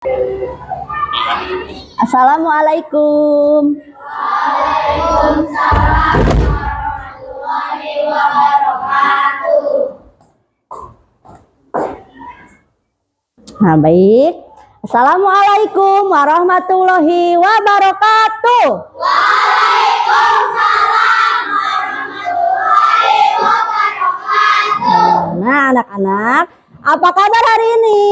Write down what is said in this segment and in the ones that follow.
Assalamualaikum. Waalaikumsalam warahmatullahi wabarakatuh. Nah, baik. Assalamualaikum warahmatullahi wabarakatuh. Waalaikumsalam warahmatullahi wabarakatuh. Nah, anak-anak, apa kabar hari ini?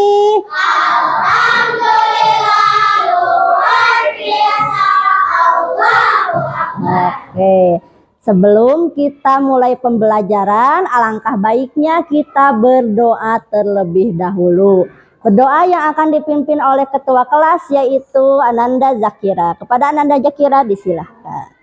Alhamdulillah, luar biasa. Allahu Akbar. Oke. Sebelum kita mulai pembelajaran, alangkah baiknya kita berdoa terlebih dahulu. Berdoa yang akan dipimpin oleh ketua kelas yaitu Ananda Zakira. Kepada Ananda Zakira disilahkan.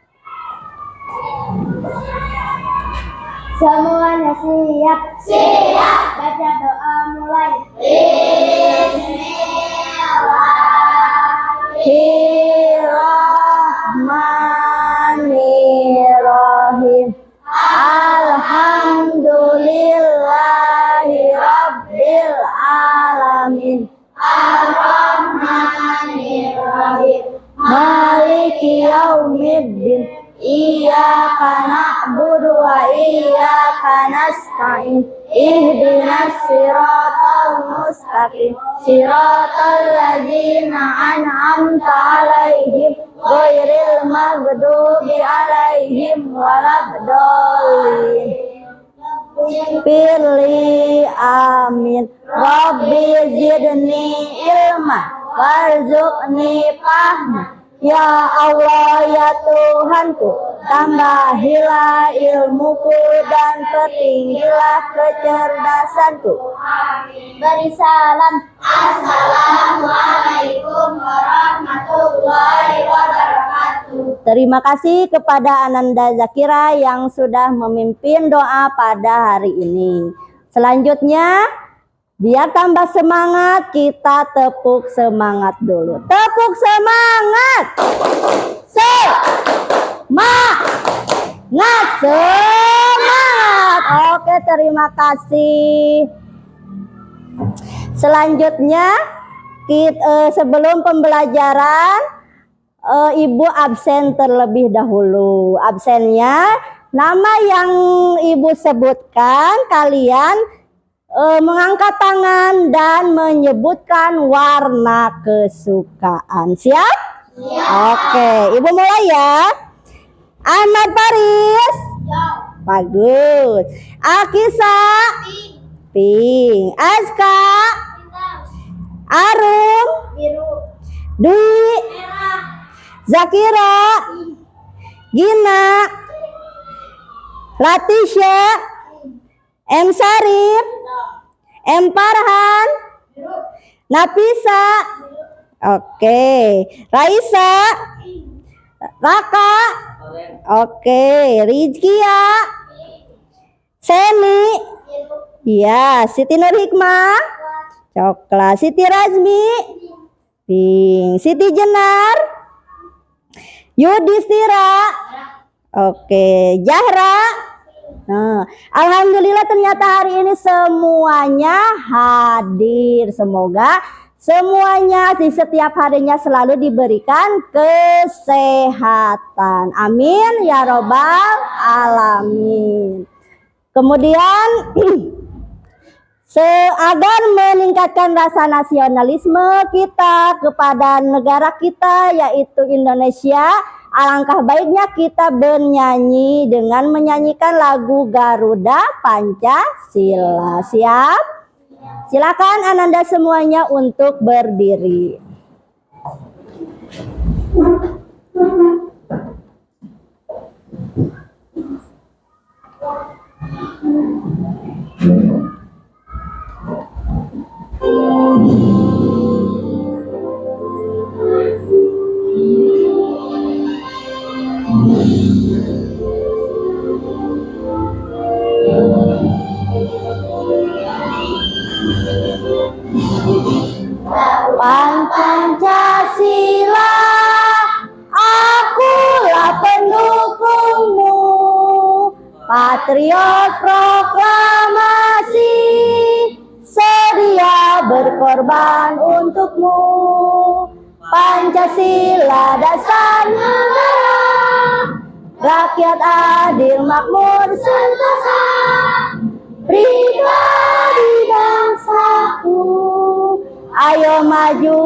Semuanya siap? Siap. Baca doa mulai. Bismillahirrahmanirrahim. Alhamdulillahi Rabbil Alamin. Ar-Rahmanir-Rahim. Maliki yaumiddin. Iyyaka na'budu wa iyyaka nasta'in. Ihdinas siratal mustaqim. Siratal ladzina an'amta 'alaihim ghairil maghdubi 'alaihim waladdallin. Firli amin. Rabbi zidni ilma warzuqni fahma. Ya Allah, ya Tuhanku, tambahilah ilmuku dan pertinggilah kecerdasanku. Beri salam. Assalamualaikum warahmatullahi wabarakatuh. Terima kasih kepada Ananda Zakira yang sudah memimpin doa pada hari ini. Selanjutnya, biar tambah semangat, kita tepuk semangat dulu. Tepuk semangat. Semangat. Oke, terima kasih. Selanjutnya, sebelum pembelajaran, Ibu absen terlebih dahulu. Absennya, nama yang Ibu sebutkan, kalian mengangkat tangan dan menyebutkan warna kesukaan. Siap? Oke, Ibu mulai ya. Ahmad Faris. Bagus. Akisa. Pink. Aska. Arum. Biru. Dwi. Merah. Zakira. Gina. Latisha. M. Sarif. M. Farhan. Nafisa. Oke. Raisa. Raka. Oke. Rizkia. Seni. Ya. Siti Nur Hikmah. Coklat. Siti Razmi. Pink. Siti Jenar. Yudhistira. Oke. Zahra. Nah, alhamdulillah ternyata hari ini semuanya hadir. Semoga semuanya di setiap harinya selalu diberikan kesehatan. Amin ya robbal alamin. Kemudian agar meningkatkan rasa nasionalisme kita kepada negara kita yaitu Indonesia, alangkah baiknya kita bernyanyi dengan menyanyikan lagu Garuda Pancasila. Siap? Silakan Ananda semuanya untuk berdiri. Pancasila, akulah pendukungmu, patriot proklamasi, sedia berkorban untukmu. Pancasila dasar negara, rakyat adil makmur sentosa, pribadi bangsaku. Ayo maju,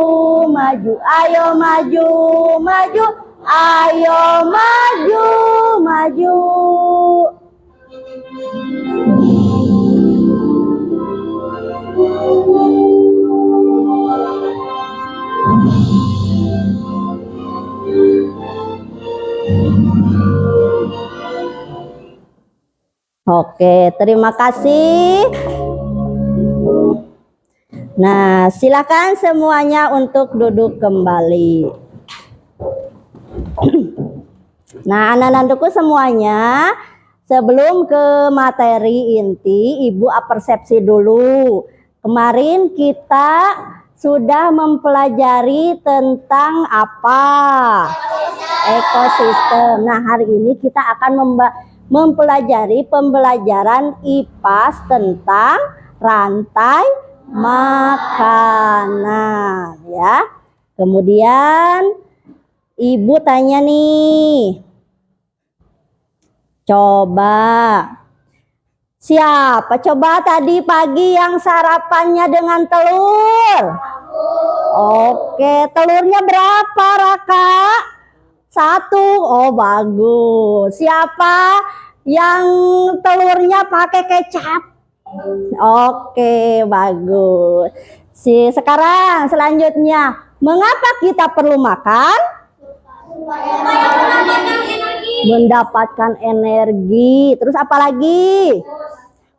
maju, ayo maju, maju, ayo maju, maju. Oke, terima kasih. Nah, silakan semuanya untuk duduk kembali. Nah, anak-anakku semuanya, sebelum ke materi inti, Ibu persepsi dulu. Kemarin kita sudah mempelajari tentang apa? Ekosistem. Nah, hari ini kita akan mempelajari pembelajaran IPAS tentang rantai makanan, ya. Kemudian Ibu tanya nih, coba siapa coba tadi pagi yang sarapannya dengan telur? Oke, telurnya berapa, Raka? 1. Oh, bagus. Siapa yang telurnya pakai kecap? Oke, bagus. Sekarang selanjutnya, mengapa kita perlu makan? Mendapatkan energi. Terus apa lagi?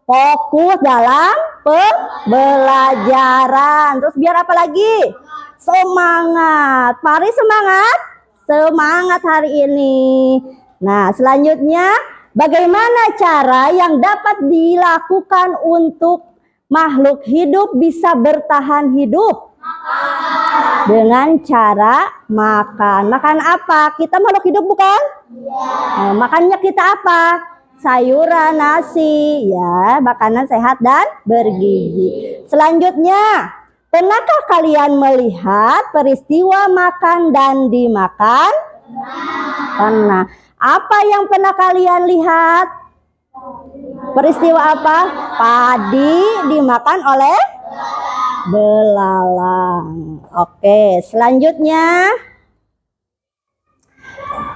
Fokus dalam pembelajaran. Terus biar apa lagi? Semangat. Mari semangat. Semangat hari ini. Nah, selanjutnya, bagaimana cara yang dapat dilakukan untuk makhluk hidup bisa bertahan hidup? Dengan cara makan. Makan apa? Kita makhluk hidup bukan? Nah, makannya kita apa? Sayuran, nasi, ya, makanan sehat dan bergizi. Selanjutnya, pernahkah kalian melihat peristiwa makan dan dimakan? Pernah. Apa yang pernah kalian lihat? Peristiwa apa? Padi dimakan oleh belalang. Oke, selanjutnya.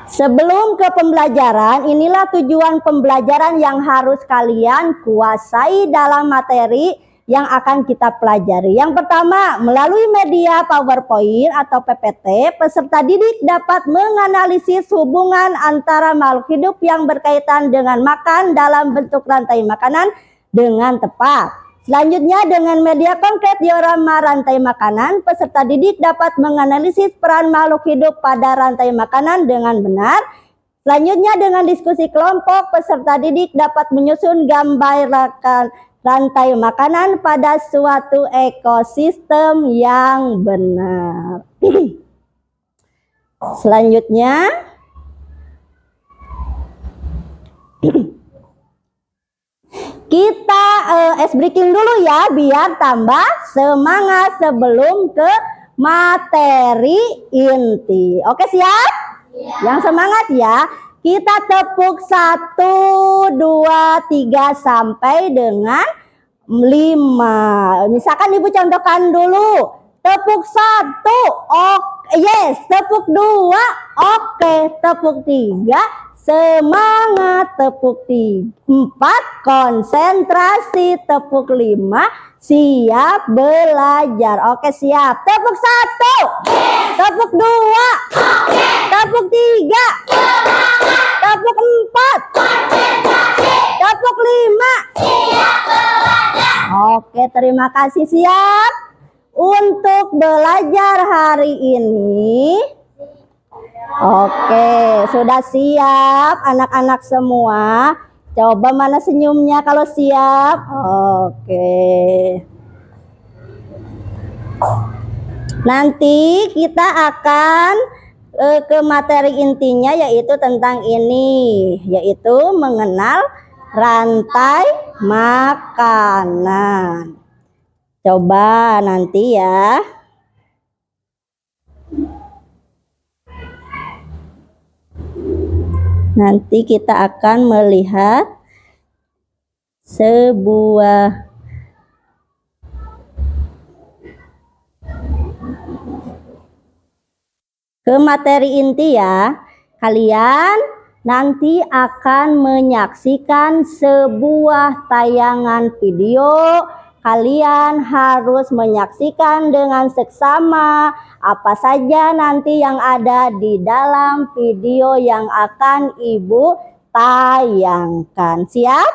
Sebelum ke pembelajaran, inilah tujuan pembelajaran yang harus kalian kuasai dalam materi yang akan kita pelajari. Yang pertama, melalui media PowerPoint atau PPT, peserta didik dapat menganalisis hubungan antara makhluk hidup yang berkaitan dengan makan dalam bentuk rantai makanan dengan tepat. Selanjutnya, dengan media konkret diorama rantai makanan, peserta didik dapat menganalisis peran makhluk hidup pada rantai makanan dengan benar. Selanjutnya, dengan diskusi kelompok, peserta didik dapat menyusun gambar rantai makanan pada suatu ekosistem yang benar. Selanjutnya, kita ice breaking dulu ya, biar tambah semangat sebelum ke materi inti. Oke, siap? Ya. Yang semangat ya. Kita tepuk 1, 2, 3 sampai dengan 5. Misalkan Ibu contohkan dulu. Tepuk 1, oke, yes. Tepuk 2, oke. Tepuk 3, semangat. Tepuk 4, konsentrasi. Tepuk 5, siap belajar. Oke, siap. Tepuk 1, tepuk 2, tepuk 3, tepuk 4, tepuk 5. Oke, terima kasih. Siap untuk belajar hari ini. Oke, sudah siap anak-anak semua? Coba mana senyumnya kalau siap? Oke. Nanti kita akan ke materi intinya, yaitu tentang ini, yaitu mengenal rantai makanan. Coba nanti ya. Nanti kita akan melihat sebuah ke materi inti ya. Kalian nanti akan menyaksikan sebuah tayangan video. Kalian harus menyaksikan dengan seksama apa saja nanti yang ada di dalam video yang akan Ibu tayangkan. Siap?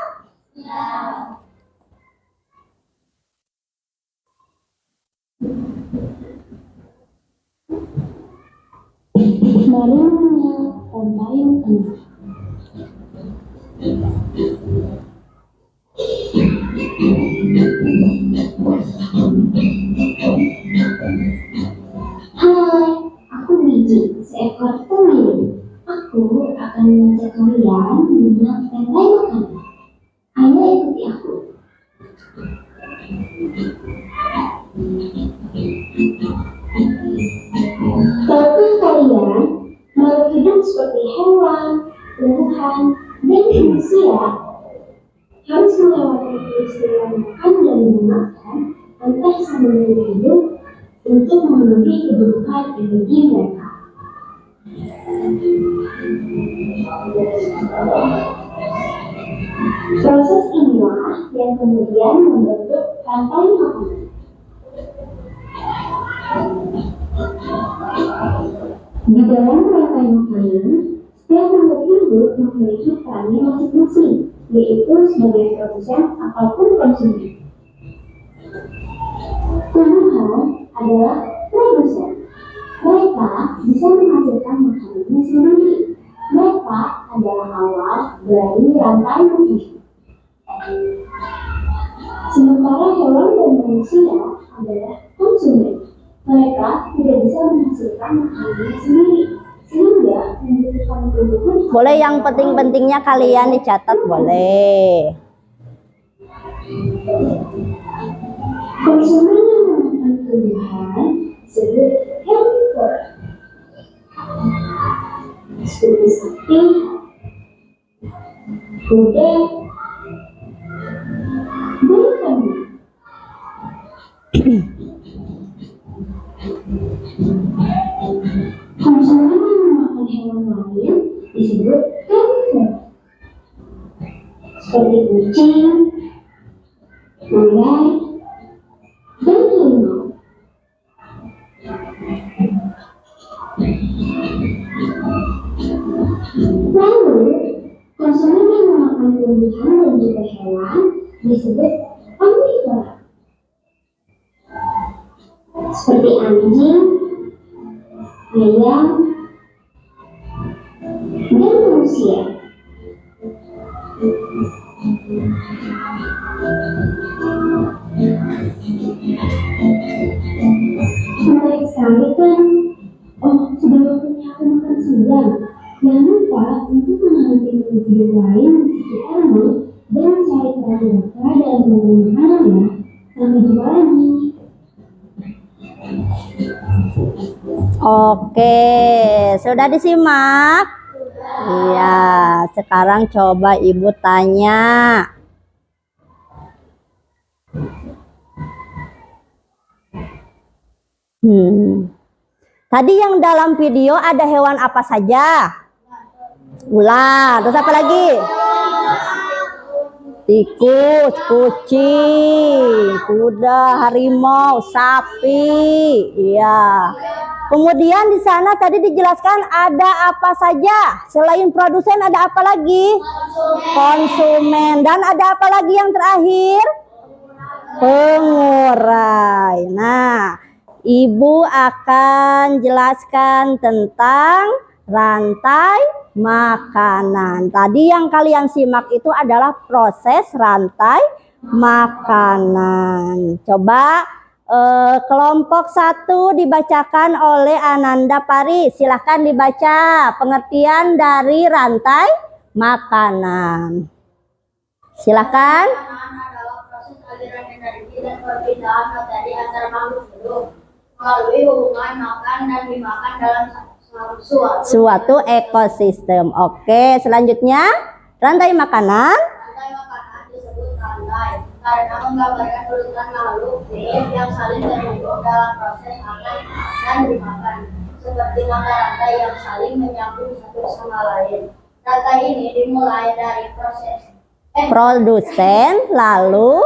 Barunya pemain tengah. Hai, aku Biji, seekor pemain. Aku akan mengajak kalian mengenal rantai makanan. Ayo ikuti aku. Tahukah kalian, makhluk hidup seperti hewan, tumbuhan, dan manusia harus melewati peristiwa makan dan memakan antar sama hidup untuk memenuhi kebutuhan energi mereka. Proses inilah yang kemudian membentuk rantai makanan. Di dalam rantai makanan, setiap makhluk hidup memiliki perannya masing-masing, yaitu sebagai produsen ataupun konsumen. Tumbuhan adalah produsen. Mereka bisa menghasilkan makanannya sendiri. Mereka adalah awal dari rantai makanan. Sementara hewan dan manusia adalah konsumen. Mereka tidak bisa menghasilkan makanannya sendiri, sehingga membutuhkan tumbuhan. Boleh yang penting-pentingnya kalian dicatat, boleh. Konsumen yang memakan tumbuhan disebut herbivore. Seperti sapi, kuda, dan kambing. Konsumen yang memakan hewan lain disebut carnivore. Seperti kucing, ular, dan harimau. Lalu, konsumen yang memakan tumbuhan dan juga hewan disebut omnivora. Seperti anjing, ayam, dan manusia. Menarik sekali kan? Oh, sudah waktunya aku makan siang. Jangan lupa untuk menghadapi video lain di sekitarmu dan mencari peran mereka dalam membangun makanan ya. Sampai jumpa lagi. Oke, sudah disimak? Iya, sekarang coba Ibu tanya. Tadi yang dalam video ada hewan apa saja? Ular, terus apa lagi? Tikus, kucing, kuda, harimau, sapi. Iya. Kemudian di sana tadi dijelaskan ada apa saja? Selain produsen ada apa lagi? Konsumen. Dan ada apa lagi yang terakhir? Pengurai. Nah, Ibu akan jelaskan tentang rantai makanan. Tadi yang kalian simak itu adalah proses rantai makanan. Coba kelompok 1 dibacakan oleh Ananda Pari. Silahkan dibaca pengertian dari rantai makanan. Silahkan. Adalah proses aliran energi dan perpindahan materi antar makhluk hidup melalui hubungan makan dan dimakan dalam suatu ekosistem. Oke, selanjutnya rantai makanan. Rantai makanan disebut rantai karena menggambarkan urutan makhluk hidup yang saling terhubung dalam proses makan dan dimakan, seperti mata rantai yang saling menyambung satu sama lain. Rantai ini dimulai dari proses Produsen, lalu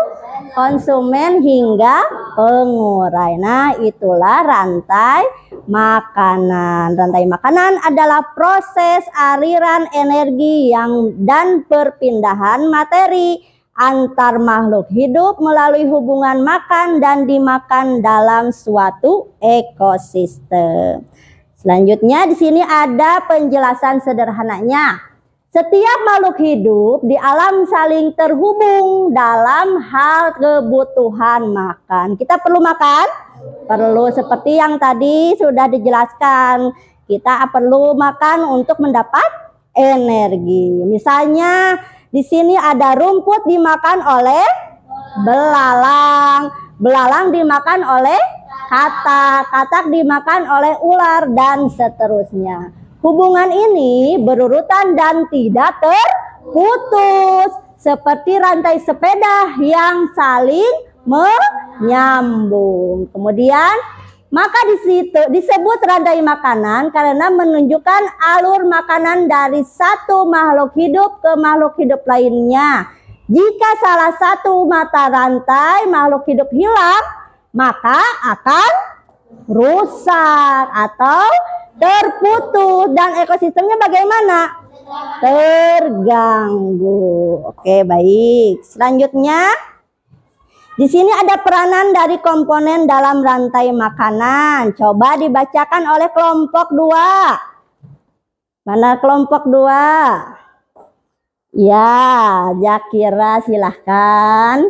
konsumen hingga pengurai. Nah, itulah rantai makanan. Rantai makanan adalah proses aliran energi dan perpindahan materi antar makhluk hidup melalui hubungan makan dan dimakan dalam suatu ekosistem. Selanjutnya di sini ada penjelasan sederhananya. Setiap makhluk hidup di alam saling terhubung dalam hal kebutuhan makan. Kita perlu makan? Perlu, seperti yang tadi sudah dijelaskan. Kita perlu makan untuk mendapat energi. Misalnya di sini ada rumput dimakan oleh belalang. Belalang dimakan oleh katak. Katak dimakan oleh ular dan seterusnya. Hubungan ini berurutan dan tidak terputus, seperti rantai sepeda yang saling menyambung. Kemudian, maka di situ disebut rantai makanan karena menunjukkan alur makanan dari satu makhluk hidup ke makhluk hidup lainnya. Jika salah satu mata rantai makhluk hidup hilang, maka akan rusak atau terputus dan ekosistemnya bagaimana? Terganggu. Oke, baik. Selanjutnya di sini ada peranan dari komponen dalam rantai makanan. Coba dibacakan oleh kelompok 2. Mana kelompok 2? Ya, Zakira silahkan.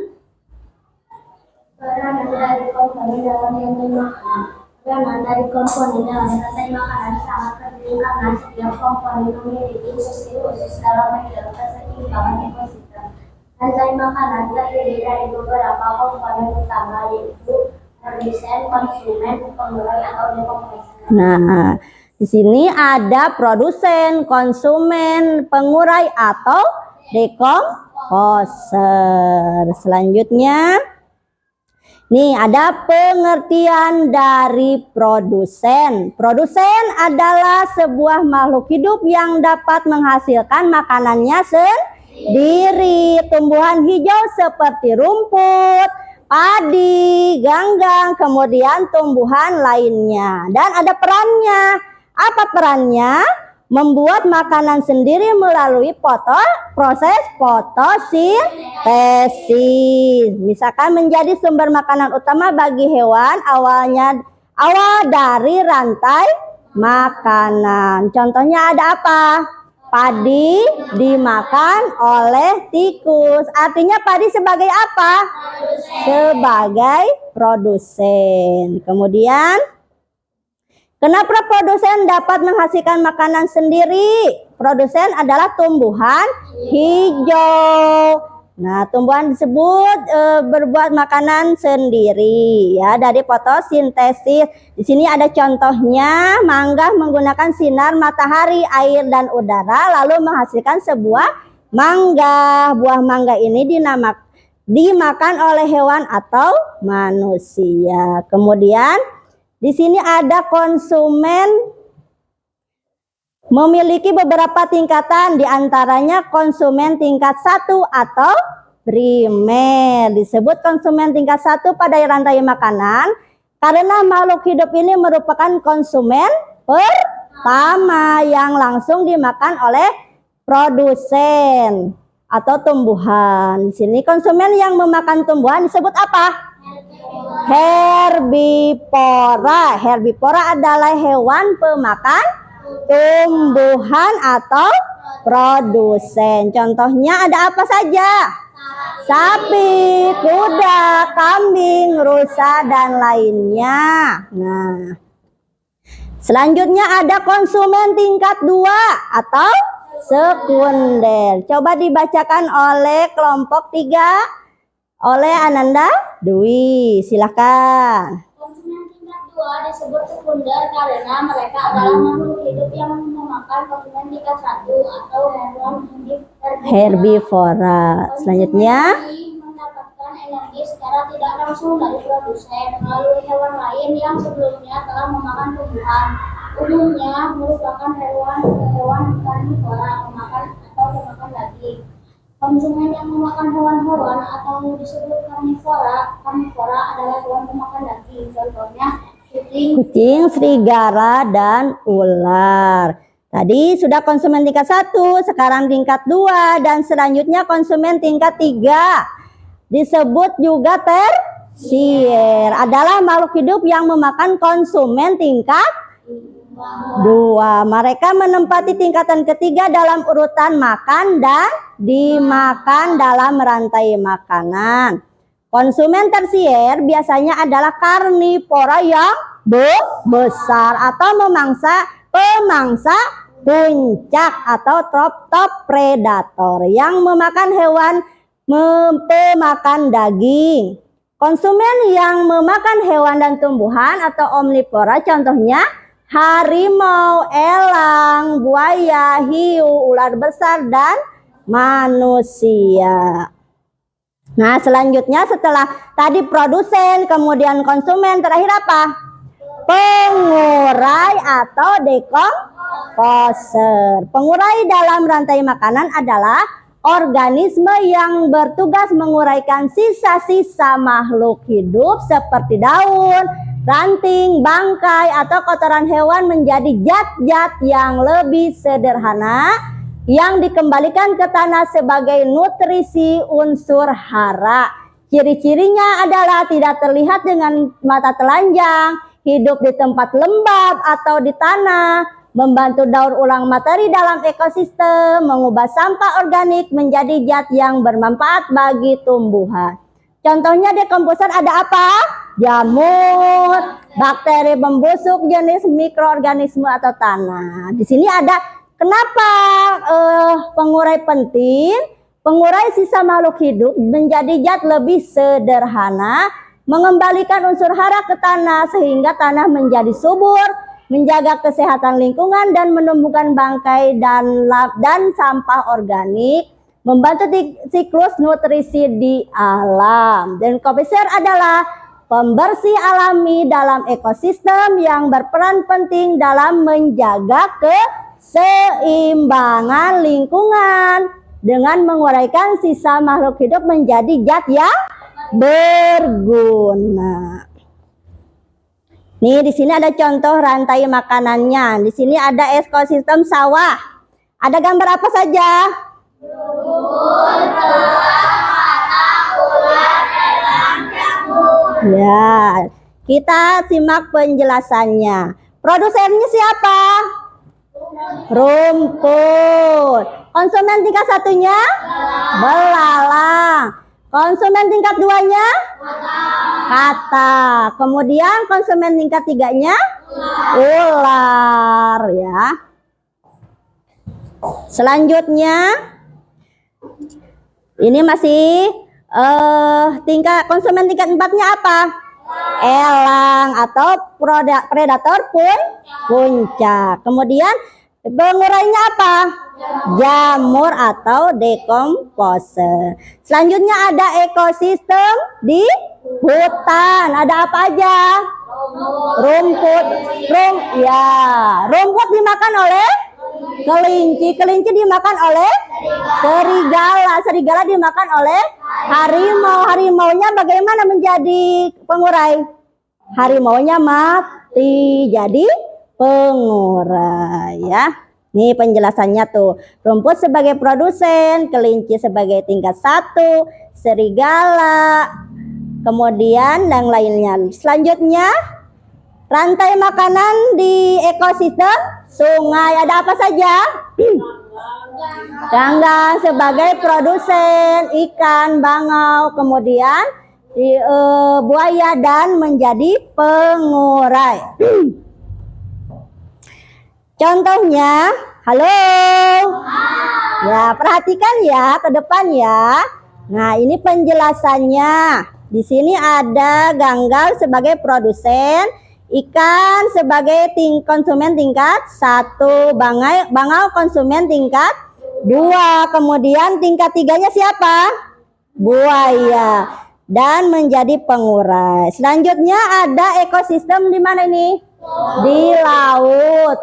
Peranan dari komponen dalam rantai makanan. Peranan dari komponen dalam rantai makanan sangat penting karena setiap komponen memiliki fungsi khusus dalam menjaga keseimbangan ekosistem. Rantai makanan terdiri dari beberapa komponen utama, yaitu produsen, konsumen, pengurai atau dekomposer. Nah, di sini ada produsen, konsumen, pengurai atau dekomposer. Selanjutnya, nih ada pengertian dari produsen. Produsen adalah sebuah makhluk hidup yang dapat menghasilkan makanannya sendiri. Tumbuhan hijau seperti rumput, padi, ganggang, kemudian tumbuhan lainnya. Dan ada perannya. Apa perannya? Membuat makanan sendiri melalui proses fotosintesis. Misalkan menjadi sumber makanan utama bagi hewan awal dari rantai makanan. Contohnya ada apa? Padi dimakan oleh tikus. Artinya padi sebagai apa? Sebagai produsen. Kemudian kenapa produsen dapat menghasilkan makanan sendiri? Produsen adalah tumbuhan hijau. Nah, tumbuhan disebut berbuat makanan sendiri ya dari fotosintesis. Di sini ada contohnya, mangga menggunakan sinar matahari, air dan udara lalu menghasilkan sebuah mangga. Buah mangga ini dimakan oleh hewan atau manusia. Kemudian di sini ada konsumen memiliki beberapa tingkatan, diantaranya konsumen tingkat 1 atau primer. Disebut konsumen tingkat 1 pada rantai makanan karena makhluk hidup ini merupakan konsumen pertama yang langsung dimakan oleh produsen atau tumbuhan. Di sini konsumen yang memakan tumbuhan disebut apa? Herbivora. Herbivora adalah hewan pemakan tumbuhan atau produsen. Contohnya ada apa saja? Sapi, kuda, kambing, rusa dan lainnya. Nah, selanjutnya ada konsumen tingkat 2 atau sekunder. Coba dibacakan oleh kelompok 3. Oleh Ananda Dwi, silakan. Konsumen tingkat 2 2 disebut sekunder karena mereka adalah makhluk hidup yang memakan konsumen tingkat 1 atau hewan Herbivora. Selanjutnya, mendapatkan energi secara tidak langsung dari produsen melalui hewan lain yang sebelumnya telah memakan tumbuhan. Umumnya merupakan hewan karnivora pemakan daging. Konsumen yang memakan hewan-hewan atau disebut karnivora adalah hewan pemakan daging. Contohnya kucing, serigala, dan ular. Tadi sudah konsumen tingkat 1, sekarang tingkat 2, dan selanjutnya konsumen tingkat 3. Disebut juga tersier. Adalah makhluk hidup yang memakan konsumen tingkat 2. Mereka menempati tingkatan ketiga dalam urutan makan dan dimakan dalam rantai makanan. Konsumen tersier biasanya adalah karnivora yang besar atau pemangsa puncak atau top predator yang memakan hewan pemakan daging. Konsumen yang memakan hewan dan tumbuhan atau omnivora contohnya harimau, elang, buaya, hiu, ular besar, dan manusia. Nah, selanjutnya setelah tadi produsen, kemudian konsumen, terakhir apa? Pengurai atau dekomposer. Pengurai dalam rantai makanan adalah organisme yang bertugas menguraikan sisa-sisa makhluk hidup seperti daun, ranting, bangkai, atau kotoran hewan menjadi zat-zat yang lebih sederhana yang dikembalikan ke tanah sebagai nutrisi unsur hara. Ciri-cirinya adalah tidak terlihat dengan mata telanjang, hidup di tempat lembab atau di tanah, membantu daur ulang materi dalam ekosistem, mengubah sampah organik menjadi zat yang bermanfaat bagi tumbuhan. Contohnya dekomposer ada apa? Jamur, bakteri pembusuk jenis mikroorganisme atau tanah. Di sini ada kenapa pengurai penting? Pengurai sisa makhluk hidup menjadi zat lebih sederhana, mengembalikan unsur hara ke tanah sehingga tanah menjadi subur, menjaga kesehatan lingkungan dan menumbuhkan bangkai dan sampah organik, membantu siklus nutrisi di alam. Dan komposer adalah pembersih alami dalam ekosistem yang berperan penting dalam menjaga keseimbangan lingkungan dengan menguraikan sisa makhluk hidup menjadi zat yang berguna. Nih, di sini ada contoh rantai makanannya. Di sini ada ekosistem sawah. Ada gambar apa saja? Ya, kita simak penjelasannya. Produsennya siapa? Rumput. Konsumen tingkat 1-nya? Belalang. Konsumen tingkat 2-nya? Kata. Kemudian konsumen tingkat 3-nya? Ular, ya. Selanjutnya ini masih tingkat konsumen tingkat 4-nya apa? Elang atau predator puncak. Kemudian pengurainya apa? Jamur atau dekomposer. Selanjutnya ada ekosistem di hutan. Ada apa aja? Rumput. Rumput dimakan oleh kelinci. Kelinci dimakan oleh serigala. Serigala dimakan oleh harimau. Harimaunya bagaimana menjadi pengurai? Harimaunya mati jadi pengurai, ya. Nih penjelasannya tuh. Rumput sebagai produsen, kelinci sebagai tingkat 1, serigala, kemudian yang lainnya. Selanjutnya rantai makanan di ekosistem sungai. Ada apa saja? Ganggang sebagai produsen, ikan, bangau, kemudian buaya dan menjadi pengurai. Contohnya, halo. Ya, perhatikan ya ke depan ya. Nah, ini penjelasannya. Di sini ada ganggal sebagai produsen, ikan sebagai konsumen tingkat 1, bangau konsumen tingkat 2, kemudian tingkat 3-nya siapa? Buaya, dan menjadi pengurai. Selanjutnya ada ekosistem di mana ini? Di laut.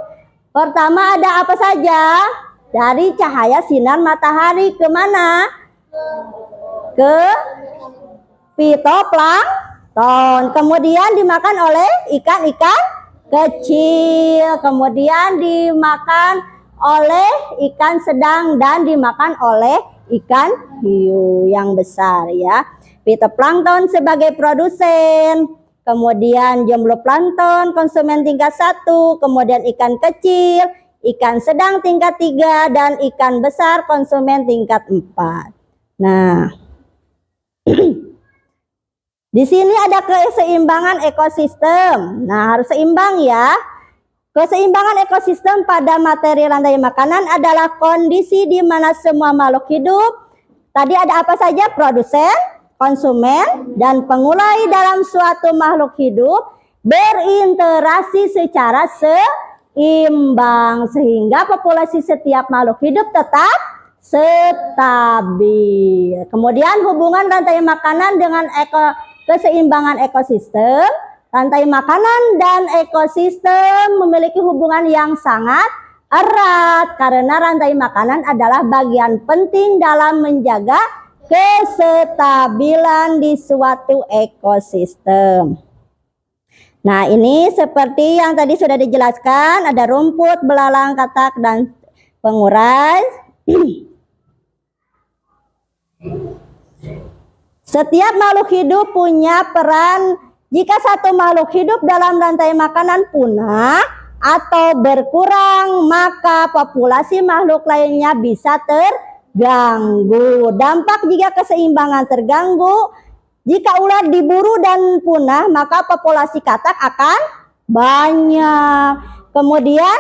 Pertama ada apa saja? Dari cahaya sinar matahari kemana? Ke fitoplankton. Kemudian dimakan oleh ikan-ikan kecil. Kemudian dimakan oleh ikan sedang dan dimakan oleh ikan hiu yang besar ya. Fitoplankton sebagai produsen. Kemudian zooplankton konsumen tingkat 1, kemudian ikan kecil, ikan sedang tingkat 3, dan ikan besar konsumen tingkat 4. Nah, di sini ada keseimbangan ekosistem. Nah, harus seimbang ya. Keseimbangan ekosistem pada materi rantai makanan adalah kondisi di mana semua makhluk hidup, tadi ada apa saja? Produsen, konsumen, dan pengurai dalam suatu makhluk hidup berinteraksi secara seimbang sehingga populasi setiap makhluk hidup tetap stabil. Kemudian hubungan rantai makanan dengan keseimbangan ekosistem. Rantai makanan dan ekosistem memiliki hubungan yang sangat erat karena rantai makanan adalah bagian penting dalam menjaga kestabilan di suatu ekosistem. Nah, ini seperti yang tadi sudah dijelaskan, ada rumput, belalang, katak, dan pengurai. Setiap makhluk hidup punya peran. Jika satu makhluk hidup dalam rantai makanan punah atau berkurang, maka populasi makhluk lainnya bisa terganggu. Dampak jika keseimbangan terganggu, jika ular diburu dan punah, maka populasi katak akan banyak. Kemudian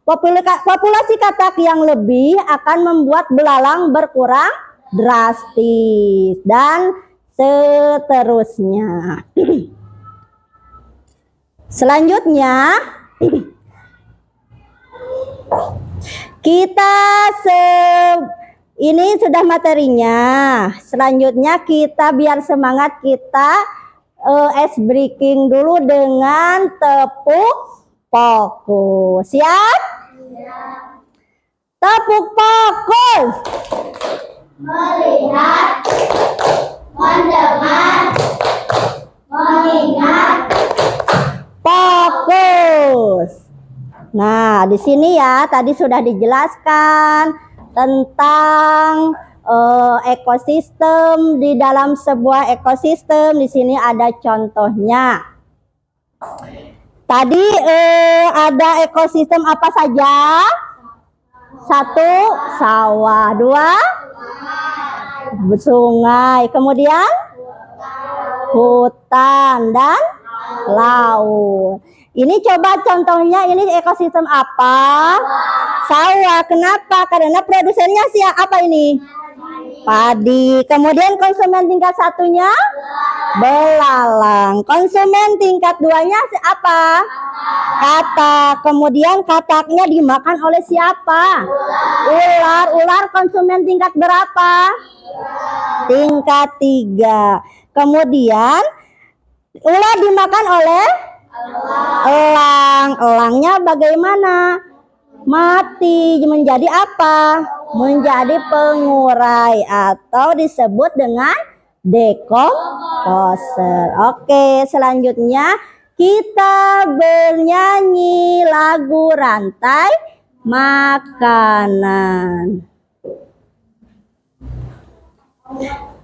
populasi katak yang lebih akan membuat belalang berkurang drastis dan seterusnya. Selanjutnya ini sudah materinya. Selanjutnya kita biar semangat, kita ice breaking dulu dengan tepuk fokus. Siap? Tepuk fokus. Melihat, mendengar, mengingat, fokus. Nah, di sini ya tadi sudah dijelaskan tentang ekosistem. Di dalam sebuah ekosistem di sini ada contohnya. Tadi ada ekosistem apa saja? 1, sawah. 2, sungai. Kemudian hutan dan laut. Ini coba contohnya, ini ekosistem apa? Sawah. Kenapa? Karena produsennya siapa ini? Padi. Kemudian konsumen tingkat 1-nya belalang. Konsumen tingkat 2-nya siapa? Katak. Kemudian kataknya dimakan oleh siapa? Ular. Ular konsumen tingkat berapa? Tingkat 3. Kemudian ular dimakan oleh elang. Elangnya bagaimana? Mati. Menjadi apa? Menjadi pengurai atau disebut dengan dekomposer. Oke, selanjutnya kita bernyanyi lagu rantai makanan.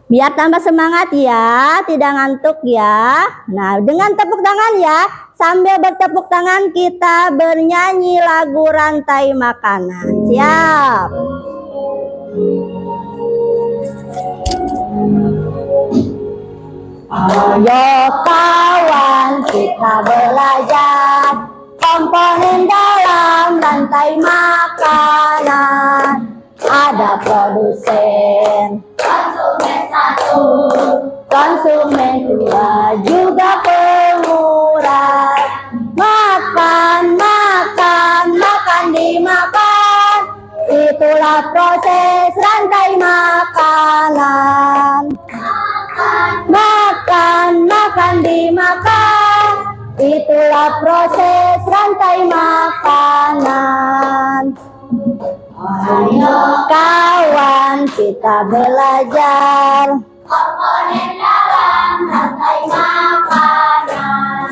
Biar tambah semangat ya, tidak ngantuk ya. Nah, dengan tepuk tangan ya. Sambil bertepuk tangan kita bernyanyi lagu rantai makanan. Siap? Ayo kawan, kita belajar komponen dalam rantai makanan. Ada produsen, konsumen 1, konsumen 2, juga pengurai. makanan. Makan dimakan, itulah proses rantai makanan. Ayo kawan, kita belajar komponen dalam rantai makanan.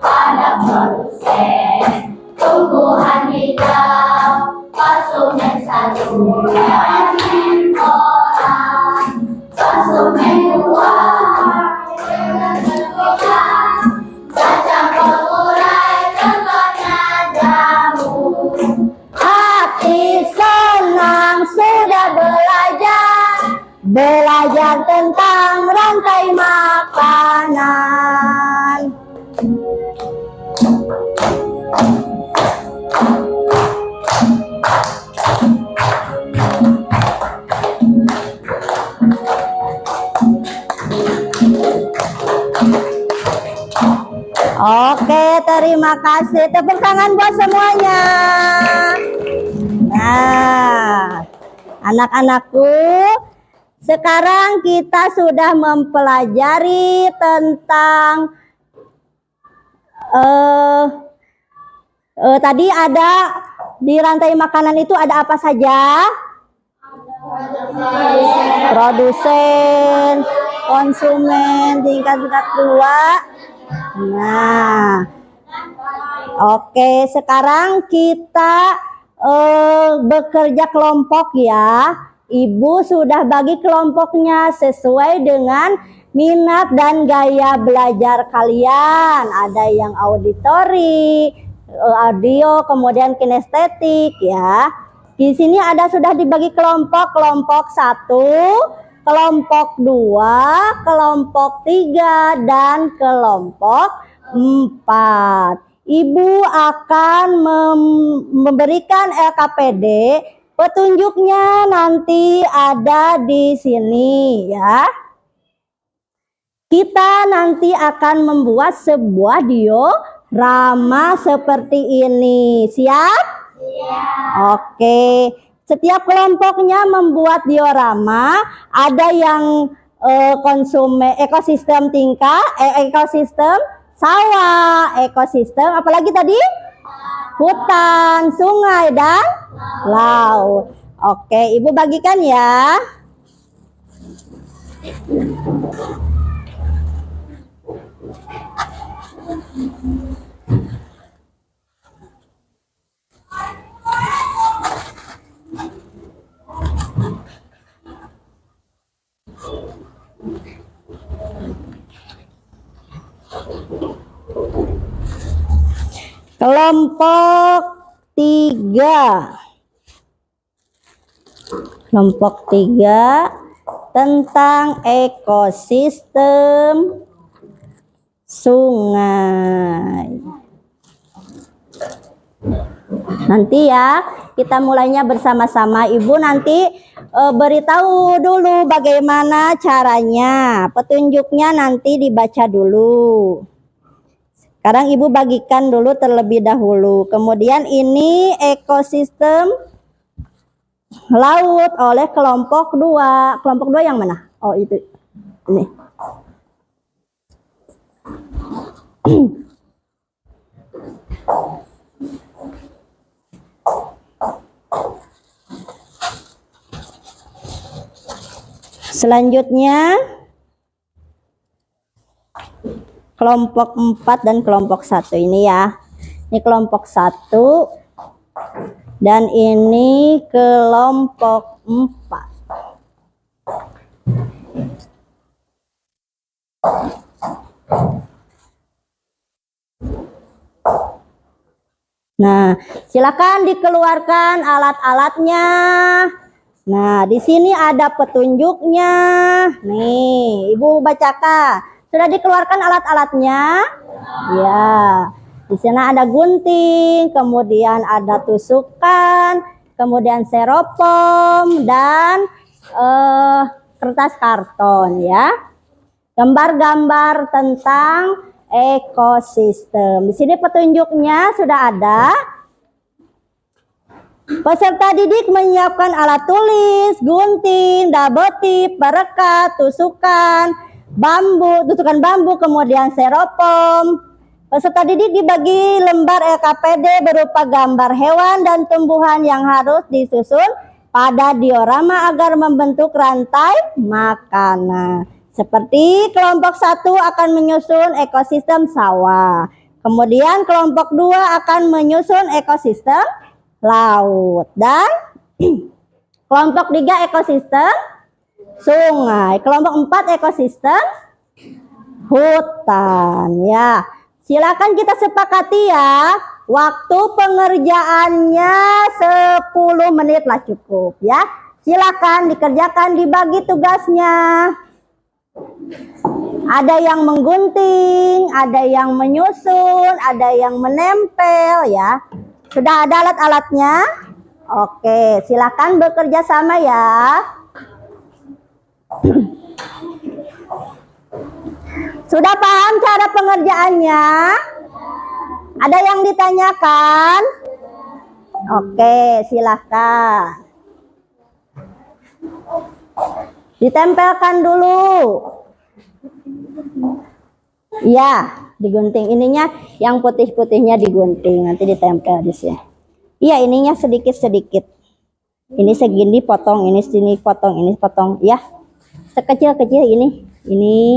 Ada produsen tumbuhan hijau, konsumen satu, konsumen orang, konsumen dua, macam pengurai, contohnya jamu. Hati senang sudah belajar tentang rantai makanan. Oke, terima kasih. Tepuk tangan buat semuanya. Nah, anak-anakku, sekarang kita sudah mempelajari tentang tadi ada di rantai makanan itu ada apa saja? Produsen, konsumen, tingkat 2. Nah, oke, sekarang kita bekerja kelompok ya. Ibu sudah bagi kelompoknya sesuai dengan minat dan gaya belajar kalian. Ada yang auditori, audio, kemudian kinestetik ya. Di sini ada sudah dibagi kelompok 1, kelompok 2, kelompok 3, dan kelompok 4. Ibu akan memberikan LKPD, petunjuknya nanti ada di sini ya. Kita nanti akan membuat sebuah diorama seperti ini. Siap? Oke, setiap kelompoknya membuat diorama. Ada yang konsumen, ekosistem ekosistem sawah, ekosistem apalagi tadi? Hutan, sungai, dan laut. Oke, Ibu bagikan ya. Kelompok 3. Kelompok 3 tentang ekosistem sungai. Nanti ya, kita mulainya bersama-sama. Ibu nanti beritahu dulu bagaimana caranya. Petunjuknya nanti dibaca dulu. Sekarang Ibu bagikan dulu terlebih dahulu. Kemudian ini ekosistem laut oleh kelompok 2. Kelompok 2 yang mana? Oh, itu. Ini. Selanjutnya kelompok 4 dan kelompok 1 ini ya. Ini kelompok 1 dan ini kelompok 4. Nah, silakan dikeluarkan alat-alatnya. Nah, di sini ada petunjuknya. Nih, Ibu bacakan. Sudah dikeluarkan alat-alatnya? Ya. Di sana ada gunting, kemudian ada tusukan, kemudian seropom dan kertas karton ya. Gambar-gambar tentang ekosistem. Di sini petunjuknya sudah ada. Peserta didik menyiapkan alat tulis, gunting, double tip, perekat, tusukan bambu, kemudian styrofoam. Peserta didik dibagi lembar LKPD berupa gambar hewan dan tumbuhan yang harus disusun pada diorama agar membentuk rantai makanan. Seperti kelompok 1 akan menyusun ekosistem sawah. Kemudian kelompok 2 akan menyusun ekosistem laut, dan kelompok 3 ekosistem sungai, kelompok 4 ekosistem hutan. Ya, silakan kita sepakati ya, waktu pengerjaannya 10 menit lah cukup ya. Silakan dikerjakan, dibagi tugasnya. Ada yang menggunting, ada yang menyusun, ada yang menempel ya. Sudah ada alat-alatnya? Oke, silakan bekerja sama ya. Sudah paham cara pengerjaannya? Ada yang ditanyakan? Oke, silakan. Ditempelkan dulu. Ya, digunting ininya, yang putih-putihnya digunting, nanti ditempel di sini. Iya, ininya sedikit-sedikit. Ini segini potong, ini sini potong, ini potong, ya. Sekecil-kecil ini gitu.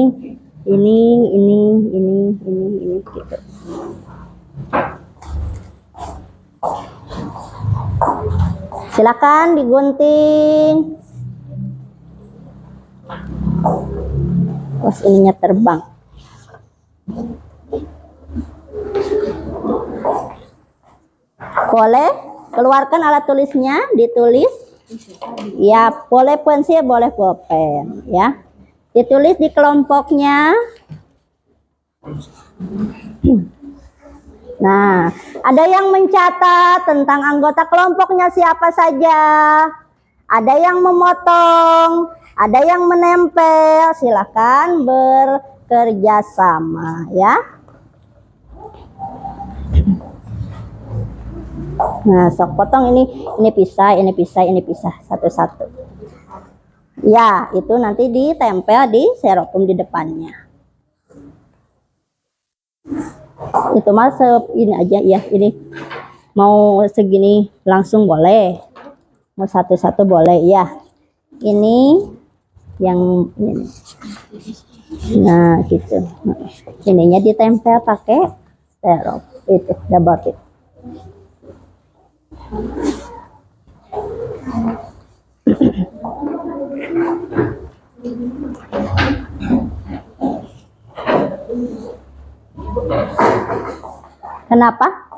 Silakan digunting. Terus ininya terbang. Boleh keluarkan alat tulisnya, ditulis. Ya, boleh pensil, boleh pulpen, ya. Ditulis di kelompoknya. Nah, ada yang mencatat tentang anggota kelompoknya siapa saja. Ada yang memotong, ada yang menempel. Silakan bekerja sama ya. Nah, sok potong ini pisah, ini pisah, ini pisah satu-satu. Ya, itu nanti ditempel di styrofoam di depannya. Itu masuk ini aja ya, ini mau segini langsung boleh, mau satu-satu boleh ya. Ini yang ini. Nah gitu, ininya ditempel pakai styrofoam itu double tip. Kenapa?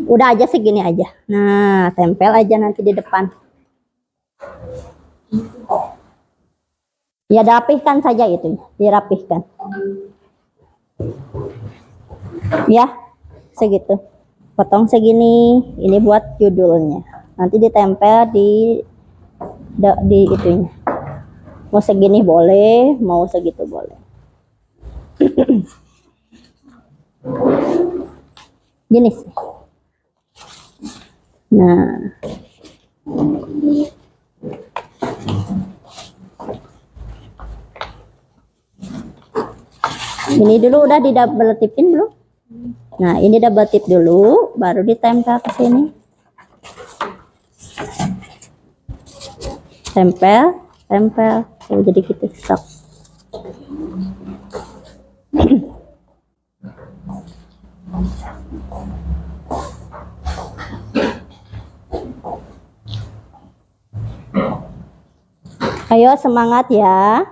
Udah aja segini aja. Nah, tempel aja nanti di depan. Ya, dirapihkan saja itu, dirapihkan. Ya, segitu. Potong segini, ini buat judulnya. Nanti ditempel di itunya. Mau segini boleh, mau segitu boleh. Gini sih. Nah. Ini dulu udah di double tipin belum? Nah, ini double tip dulu, baru ditempel ke sini. Tempel, tempel. Oh, jadi gitu, stop. Ayo semangat ya.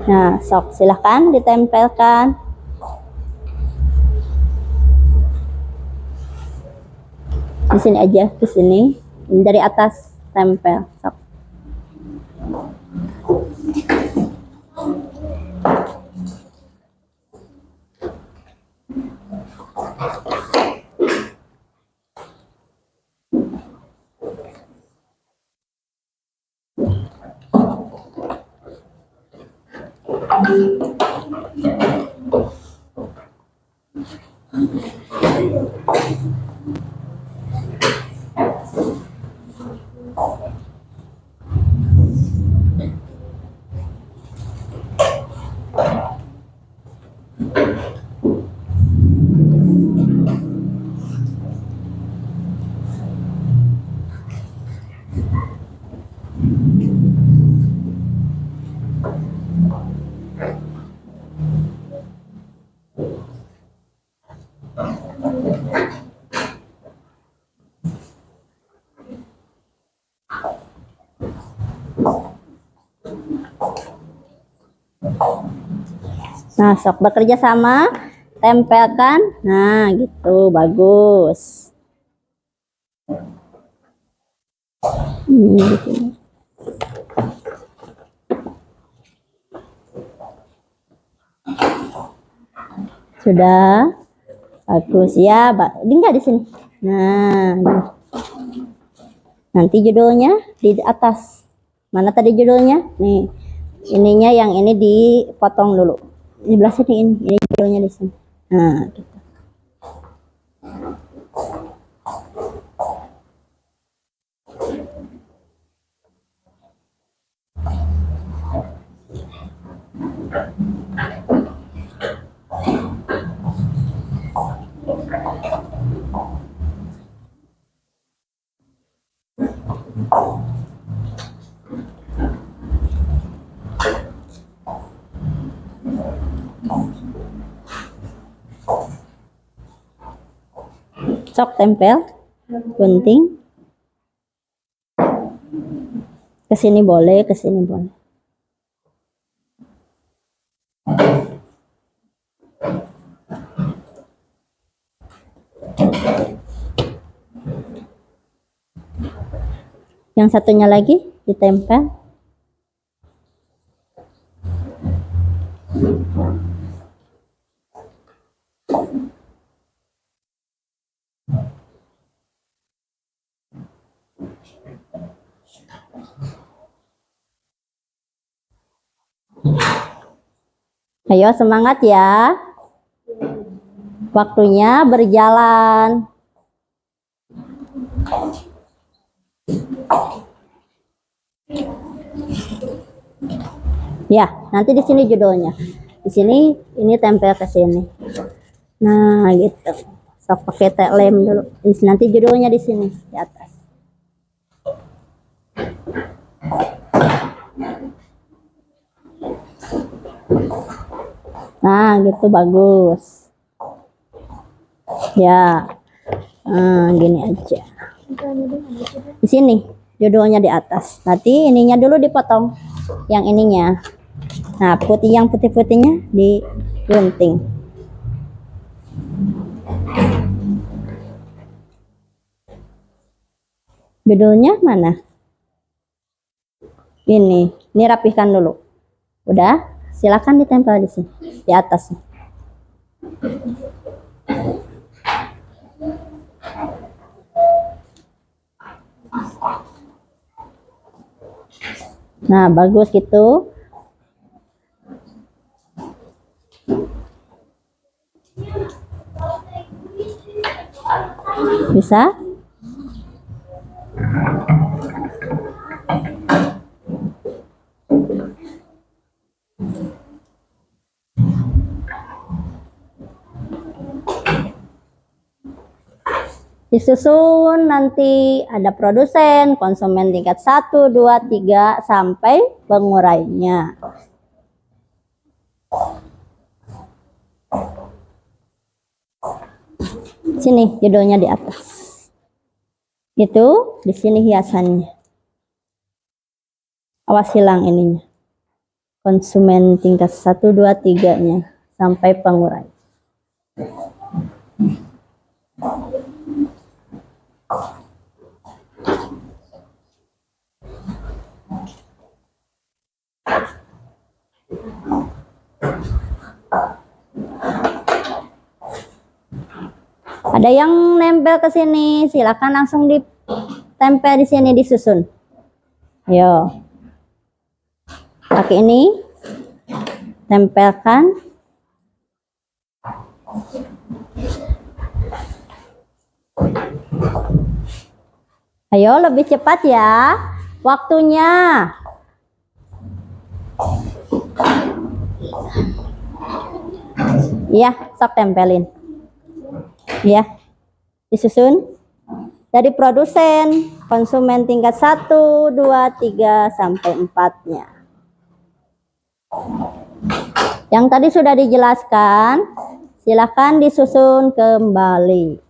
Nah, sok silahkan ditempelkan. Di sini aja, ke sini. Ini dari atas tempel, sok. Nah, sok bekerja sama, tempelkan. Nah, gitu, bagus. Gitu. Sudah bagus ya, tinggal di sini. Nah, nanti judulnya di atas. Mana tadi judulnya? Nih, ininya yang ini dipotong dulu. Di belah sini ini judulnya di sini. Nah, gitu. Sok tempel, gunting. Kesini boleh, kesini boleh. Yang satunya lagi ditempel. Ayo semangat ya. Waktunya berjalan. Ya, nanti di sini judulnya. Di sini ini tempel ke sini. Nah, gitu. Sok pakai lem dulu. Nanti judulnya di sini di atas. Nah, gitu bagus. Ya. Nah, gini aja. Di sini judulnya di atas. Nanti ininya dulu dipotong. Yang ininya. Nah, yang putih-putihnya digunting. Judulnya mana? Ini rapihkan dulu. Udah, silakan ditempel di sini, di atas. Nah, bagus gitu. Bisa? Disusun nanti ada produsen, konsumen tingkat 1, 2, 3 sampai pengurainya. Sini judulnya di atas. Itu di sini hiasannya. Awas hilang ininya. Konsumen tingkat 1, 2, 3-nya sampai pengurai. Ada yang nempel ke sini, silakan langsung ditempel di sini, disusun. Ayo. Pakai ini. tempelkan. Ayo lebih cepat ya waktunya. Iya, sok tempelin. Iya, disusun dari produsen, konsumen tingkat 1, 2, 3, sampai 4-nya. Yang tadi sudah dijelaskan, silakan disusun kembali.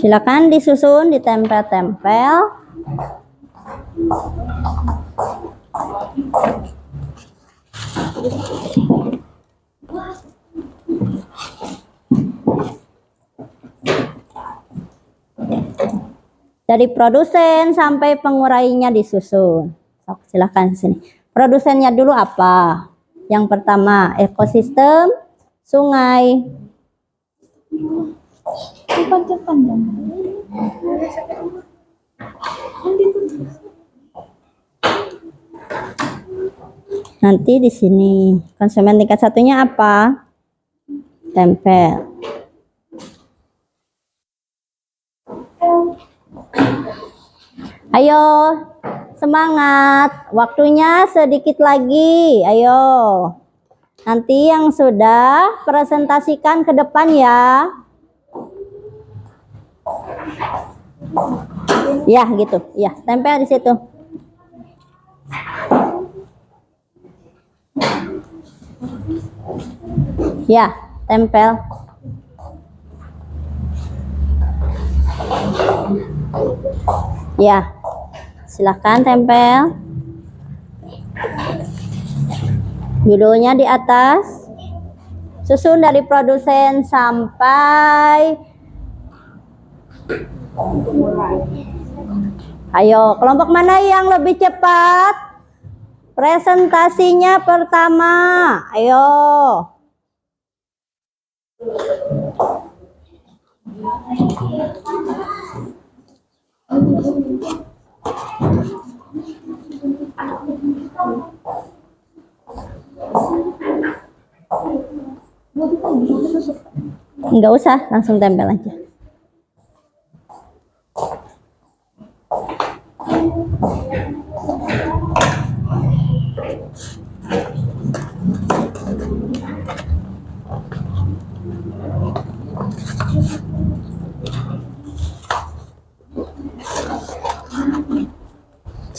Silakan disusun, ditempel-tempel. Dari produsen sampai pengurainya disusun. Silakan sini. Produsennya dulu apa? Yang pertama, ekosistem sungai. Nanti di sini konsumen tingkat 1-nya apa? Tempel. Ayo, semangat. Waktunya sedikit lagi. Ayo. Nanti yang sudah presentasikan ke depan ya. Ya, gitu. Ya, tempel di situ. Ya, tempel. Ya, silakan tempel. Judulnya di atas. Susun dari produsen sampai. Ayo, kelompok mana yang lebih cepat? Presentasinya pertama. Ayo. Enggak usah, langsung tempel aja.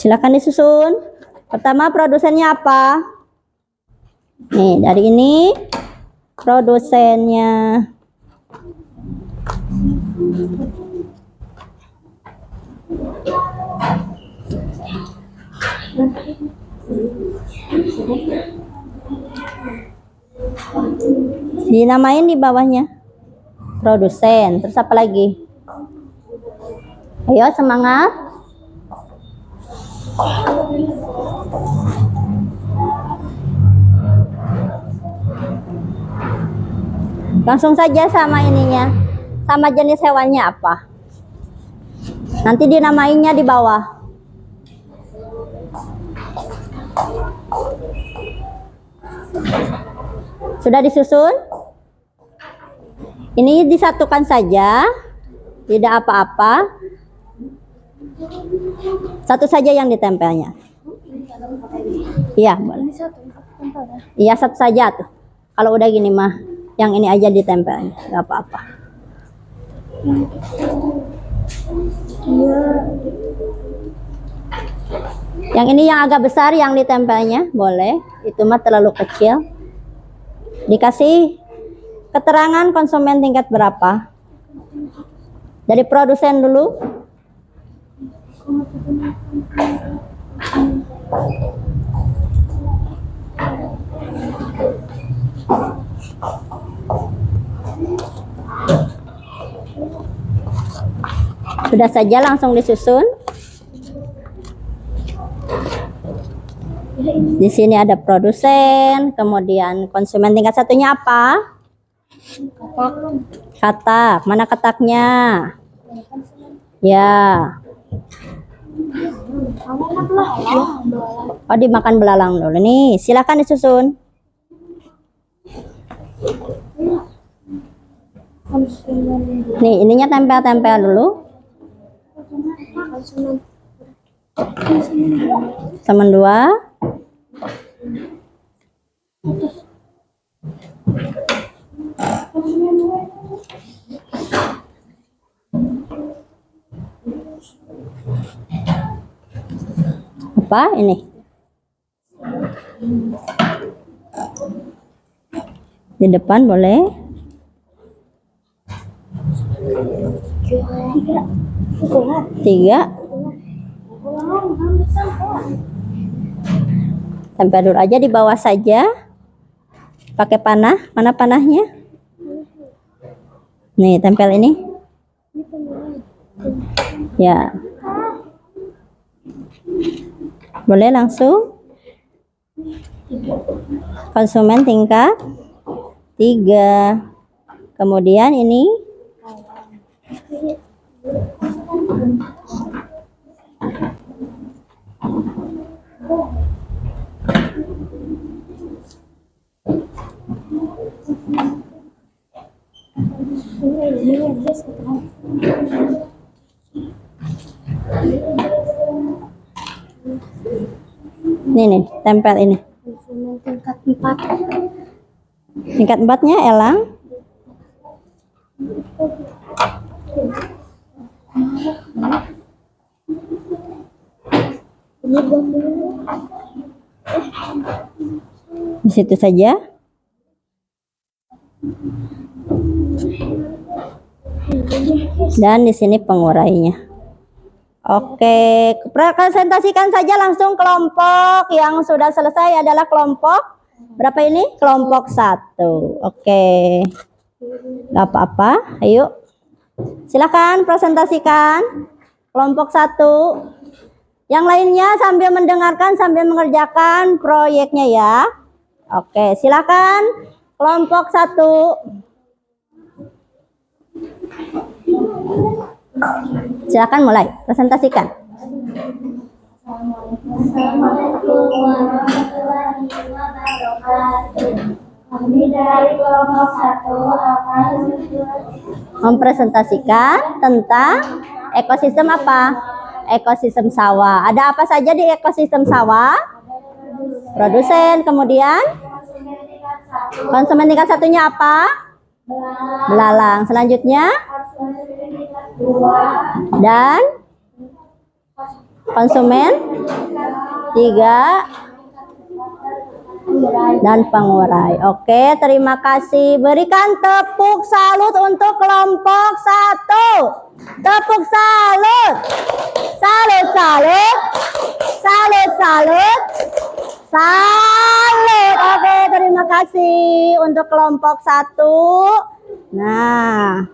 Silakan disusun. Pertama, produsennya apa? Nih, dari ini produsennya. Dinamain di bawahnya. Produsen. Terus apa lagi? Ayo, semangat. Langsung saja sama ininya. Sama jenis hewannya apa? Nanti dinamainnya di bawah. Sudah disusun? Ini disatukan saja. Tidak apa-apa. Satu saja yang ditempelnya. Iya, boleh. Iya, satu saja tuh. Kalau udah gini mah, yang ini aja ditempelnya, nggak apa-apa. Yang ini yang agak besar yang ditempelnya, boleh. Itu mah terlalu kecil. Dikasih keterangan konsumen tingkat berapa. Dari produsen dulu. Sudah saja langsung disusun. Di sini ada produsen, kemudian konsumen. Tingkat satunya apa? Katak. Mana kataknya? Ya. Oh, dimakan belalang dulu. Nih, silakan disusun. Nih, ininya tempel-tempel dulu. Konsumen 2. Apa ini? Di depan boleh. Tiga. Tempel dulu aja di bawah saja. Pakai panah. Mana panahnya? Nih, tempel ini. Ya. Boleh langsung. Konsumen tingkat 3. Kemudian ini. Ini nih, tempel ini. Tingkat 4. Tingkat 4-nya elang. Di situ saja. Dan di sini pengurainya. Oke, presentasikan saja langsung kelompok yang sudah selesai adalah kelompok berapa ini? Kelompok 1. Oke. Gak apa-apa, ayo. Silakan presentasikan kelompok 1. Yang lainnya sambil mendengarkan, sambil mengerjakan proyeknya ya. Oke, silakan kelompok 1. Silakan mulai presentasikan. Assalamualaikum warahmatullahi wabarakatuh. Kami dari kelompok 1 akan mempresentasikan tentang ekosistem apa? Ekosistem sawah. Ada apa saja di ekosistem sawah? Produsen, kemudian konsumen tingkat 1-nya apa? Belalang. Selanjutnya dan konsumen 3 dan pengurai. Oke, terima kasih. Berikan tepuk salut untuk kelompok 1. Tepuk salut. Salut, salut. Salut, salut. Salut. Oke, terima kasih untuk kelompok 1. Nah,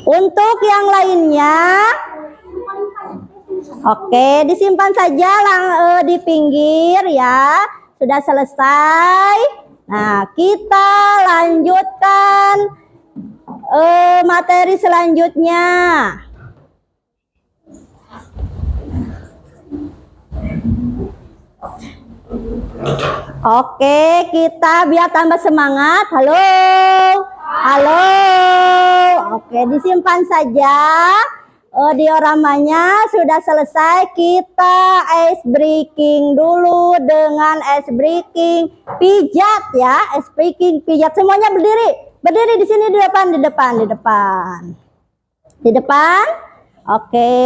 untuk yang lainnya, oke, disimpan saja di pinggir ya. Sudah selesai. Nah, kita lanjutkan materi selanjutnya. Oke, kita biar tambah semangat. Halo. Halo. Oke, disimpan saja. Dioramanya sudah selesai. Kita ice breaking dulu dengan ice breaking pijat ya. Ice breaking pijat. Semuanya berdiri. Berdiri di sini di depan, di depan, di depan. Di depan. Oke.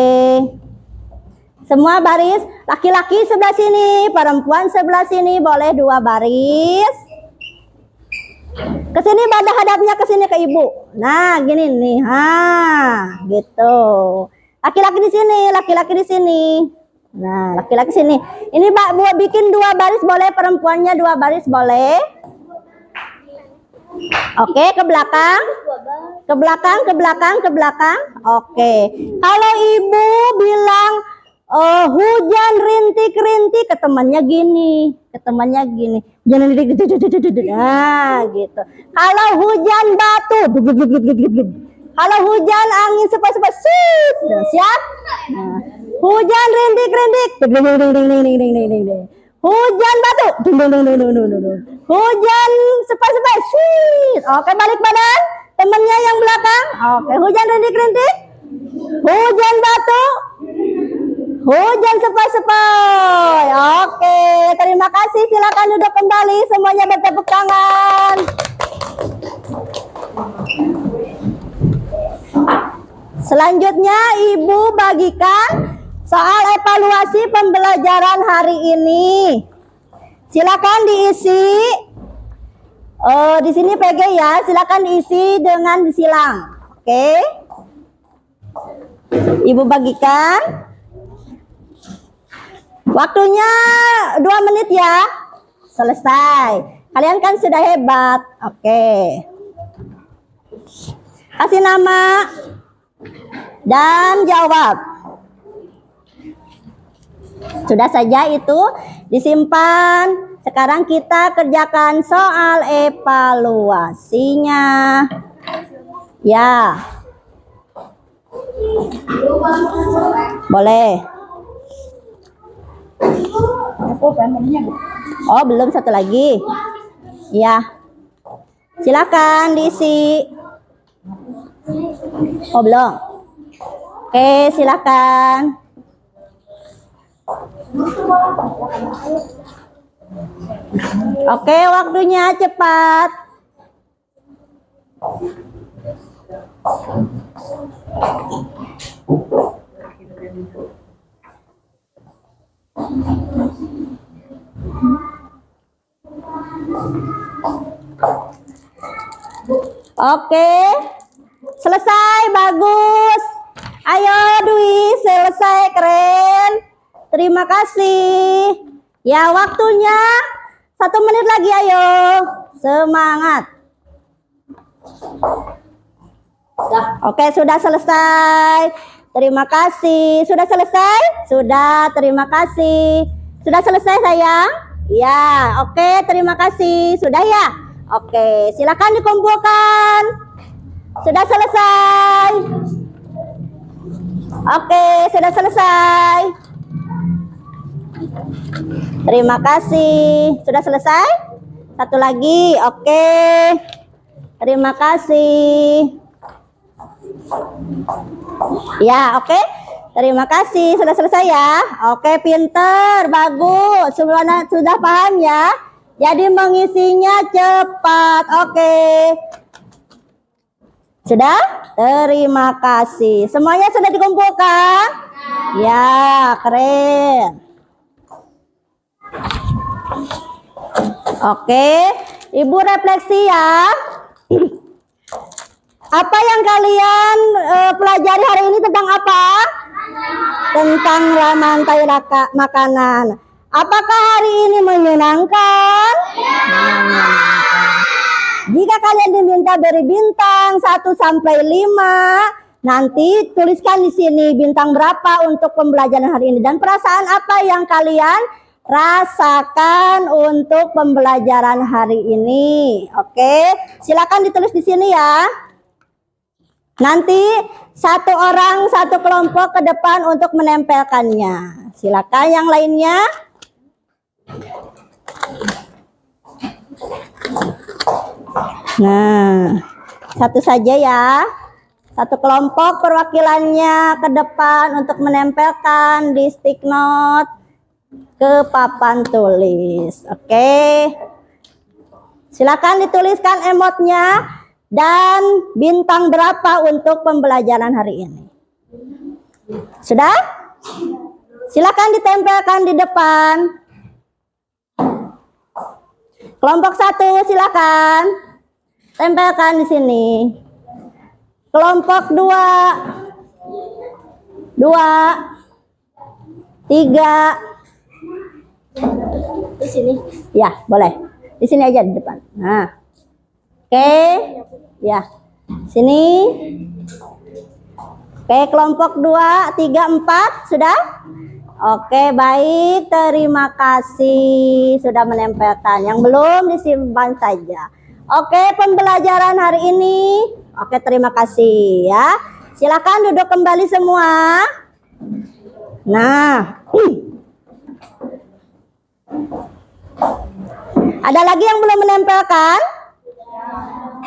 Semua baris. Laki-laki sebelah sini, perempuan sebelah sini. Boleh 2 baris. Ke sini pada hadapnya ke sini ke ibu. Nah, gini nih. Gitu. Laki-laki di sini, laki-laki di sini. Nah, laki-laki sini. Ini Mbak buat bikin 2 baris boleh, perempuannya 2 baris boleh. Oke, ke belakang. Ke belakang, ke belakang, ke belakang. Oke. Kalau ibu bilang hujan rintik-rintik, ke temannya gini. Ke temannya gini. Hujan rintik. Nah, gitu. Kalau hujan batu. Kalau hujan angin sepas-sepas. Siap? Nah, hujan rintik-rintik. Hujan batu. Hujan sepas-sepas. Oke, balik badan. Temennya yang belakang. Oke, hujan rintik-rintik. Hujan batu. Hujan sepoi-sepoi. Oke, terima kasih. Silakan duduk kembali. Semuanya bertepuk tangan. Selanjutnya, Ibu bagikan soal evaluasi pembelajaran hari ini. Silakan diisi. Di sini PG ya. Silakan diisi dengan disilang. Oke. Ibu bagikan. Waktunya 2 menit ya. Selesai. Kalian kan sudah hebat. Oke. Kasih nama dan jawab. Sudah saja itu disimpan. Sekarang kita kerjakan soal evaluasinya. Ya. Boleh. Oh, belum, satu lagi. Ya. Silakan diisi. Oh, belum. Oke, silakan. Oke, waktunya cepat. Oke, selesai, bagus. Ayo Dwi, selesai, keren. Terima kasih. Ya, waktunya 1 menit lagi, ayo. Semangat. Oke, sudah selesai. Terima kasih. Sudah selesai? Sudah, terima kasih. Sudah selesai, sayang? Ya, oke, terima kasih. Sudah ya? Oke, silakan dikumpulkan. Sudah selesai? Oke, sudah selesai. Terima kasih. Sudah selesai? Satu lagi. Oke. Terima kasih. Ya, oke. Terima kasih. Sudah selesai ya? Oke, pinter. Bagus. Sudah paham ya? Jadi mengisinya cepat. Oke. Sudah? Terima kasih. Semuanya sudah dikumpulkan? Ya, keren. Oke, Ibu refleksi ya. Apa yang kalian pelajari hari ini tentang apa? Tentang rantai makanan. Apakah hari ini menyenangkan? Menyenangkan. Jika kalian diminta beri bintang 1 sampai 5, nanti tuliskan di sini bintang berapa untuk pembelajaran hari ini dan perasaan apa yang kalian rasakan untuk pembelajaran hari ini. Oke, silakan ditulis di sini ya. Nanti 1 orang 1 kelompok ke depan untuk menempelkannya. Silakan yang lainnya. Nah, 1 saja ya. 1 kelompok perwakilannya ke depan untuk menempelkan di stick note ke papan tulis. Oke. Silakan dituliskan emotnya dan bintang berapa untuk pembelajaran hari ini. Sudah? Silakan ditempelkan di depan. Kelompok 1 silakan tempelkan di sini. Kelompok 2, 3. Di sini. Ya, boleh. Di sini aja di depan. Nah. Oke. Ya. Sini. Oke, kelompok 2, 3, 4 sudah? Oke, baik. Terima kasih sudah menempelkan. Yang belum disimpan saja. Oke, pembelajaran hari ini. Oke, terima kasih ya. Silakan duduk kembali semua. Nah, ada lagi yang belum menempelkan?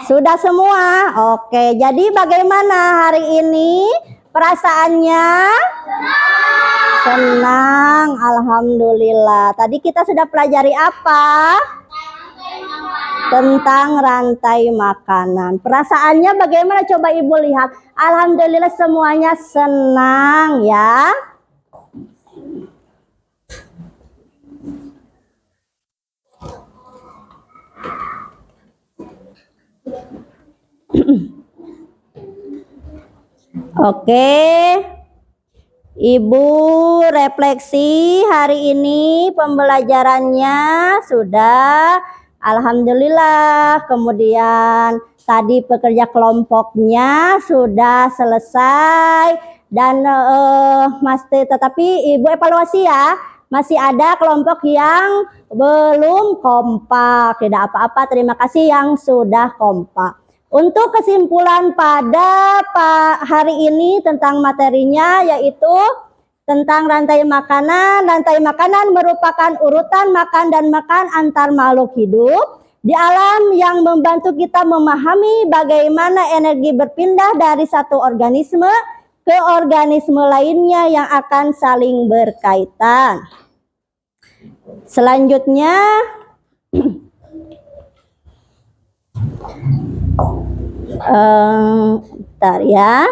Sudah semua? Oke, jadi bagaimana hari ini perasaannya? Senang, alhamdulillah. Tadi kita sudah pelajari apa? Tentang rantai makanan. Perasaannya bagaimana? Coba Ibu lihat. Alhamdulillah semuanya senang ya. Oke, Ibu refleksi hari ini pembelajarannya sudah, alhamdulillah. Kemudian tadi pekerja kelompoknya sudah selesai dan tetapi Ibu evaluasi ya, masih ada kelompok yang belum kompak. Tidak apa-apa, terima kasih yang sudah kompak. Untuk kesimpulan pada hari ini tentang materinya yaitu tentang rantai makanan. Rantai makanan merupakan urutan makan dan makan antar makhluk hidup di alam yang membantu kita memahami bagaimana energi berpindah dari satu organisme ke organisme lainnya yang akan saling berkaitan. Selanjutnya bentar ya.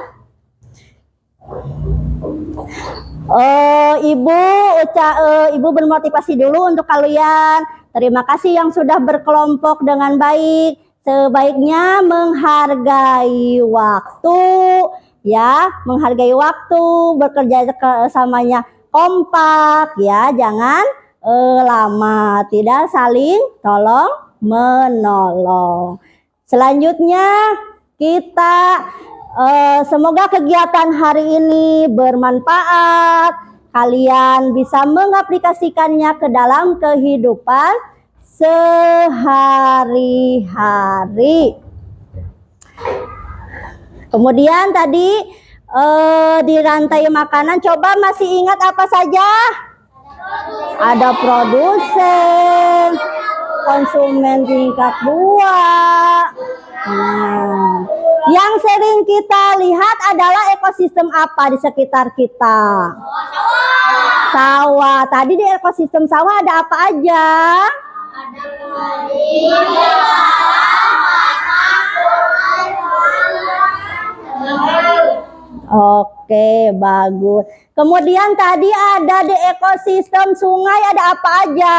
Ibu bermotivasi dulu untuk kalian. Terima kasih yang sudah berkelompok dengan baik. Sebaiknya menghargai waktu ya, menghargai waktu, bekerja samanya kompak ya, jangan lama, tidak saling tolong menolong. Selanjutnya kita semoga kegiatan hari ini bermanfaat. Kalian bisa mengaplikasikannya ke dalam kehidupan sehari-hari. Kemudian tadi di rantai makanan, coba masih ingat apa saja? Ada produsen, konsumen tingkat 2. Nah, yang sering kita lihat adalah ekosistem apa di sekitar kita? Sawah. Tadi di ekosistem sawah ada apa aja? Oke, bagus. Kemudian tadi ada di ekosistem sungai ada apa aja?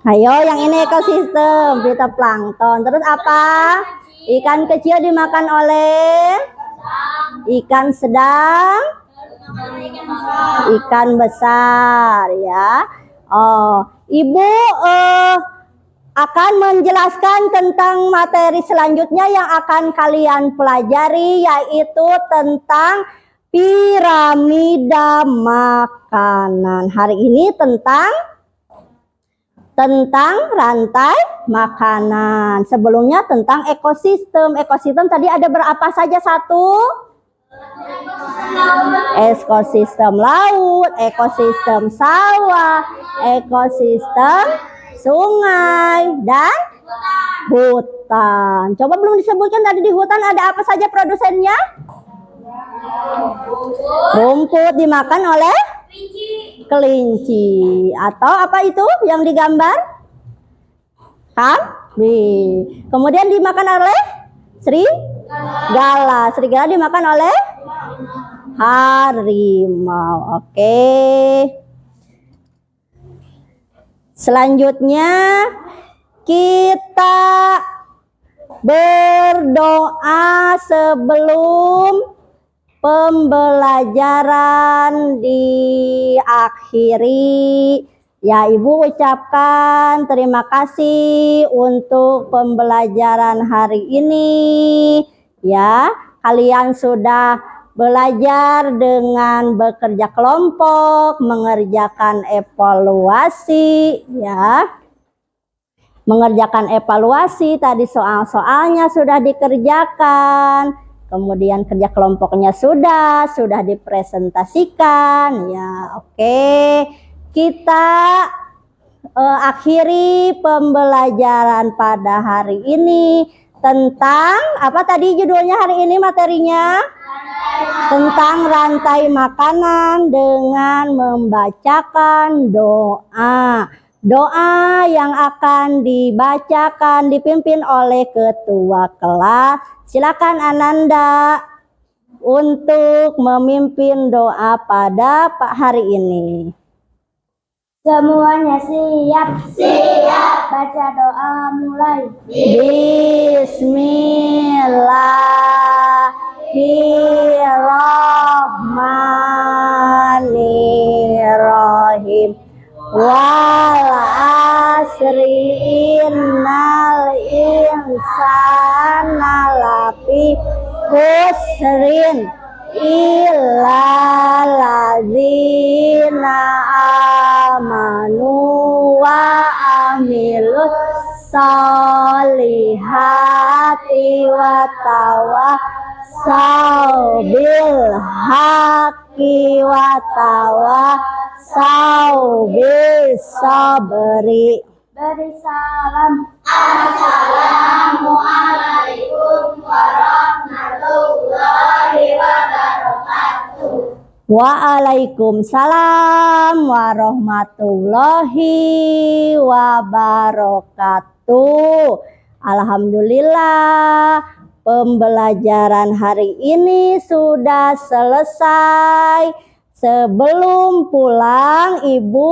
Ayo, yang ini ekosistem, fitoplankton. Terus apa? Ikan kecil dimakan oleh ikan sedang, ikan besar ya. Oh, Ibu akan menjelaskan tentang materi selanjutnya yang akan kalian pelajari, yaitu tentang piramida makanan. Hari ini tentang rantai makanan. Sebelumnya tentang ekosistem. Ekosistem tadi ada berapa saja? Satu? Ekosistem laut, ekosistem sawah, ekosistem sungai, dan hutan. Coba belum disebutkan tadi di hutan ada apa saja produsennya? Rumput dimakan oleh kelinci. Atau apa itu yang digambar? Kambing. Kemudian dimakan oleh serigala. Serigala dimakan oleh harimau. Oke. Selanjutnya kita berdoa sebelum pembelajaran diakhiri, Ya, Ibu ucapkan terima kasih untuk pembelajaran hari ini. Ya, kalian sudah belajar dengan bekerja kelompok, mengerjakan evaluasi, ya. Mengerjakan evaluasi, tadi soal-soalnya sudah dikerjakan. Kemudian kerja kelompoknya sudah dipresentasikan, ya. Oke. Kita akhiri pembelajaran pada hari ini tentang apa tadi judulnya hari ini materinya? Tentang rantai makanan dengan membacakan doa. Doa yang akan dibacakan dipimpin oleh ketua kelas. Silakan Ananda untuk memimpin doa pada hari ini. Semuanya siap? Siap. Baca doa mulai. Bismillahirrahmanirrahim. Wal asri innal insana lafi khusrin illa ladzina amanu wa amilus solihati wa tawasaw bil haqqi wa tawasaw bis sabri. Beri salam. Assalamualaikum warahmatullahi wabarakatuh. Waalaikumsalam warahmatullahi wabarakatuh. Alhamdulillah, pembelajaran hari ini sudah selesai. Sebelum pulang, Ibu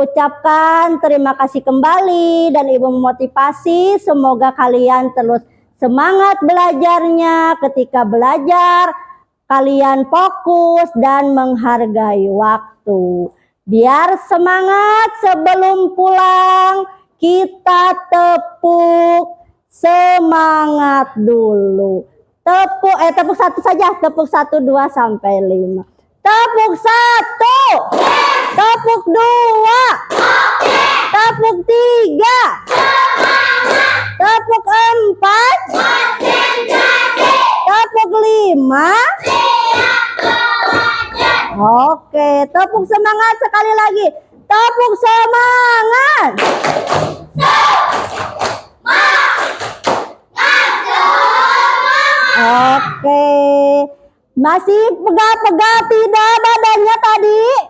ucapkan terima kasih kembali dan Ibu memotivasi semoga kalian terus semangat belajarnya. Ketika belajar kalian fokus dan menghargai waktu. Biar semangat sebelum pulang, kita tepuk semangat dulu. Tepuk satu saja, tepuk 1, 2 sampai 5. Tepuk 1, tepuk 2, tepuk 3, tepuk 4, tepuk 5. Oke, tepuk semangat sekali lagi. Tepuk semangat. Oke. Masih pegal-pegal tidak badannya tadi?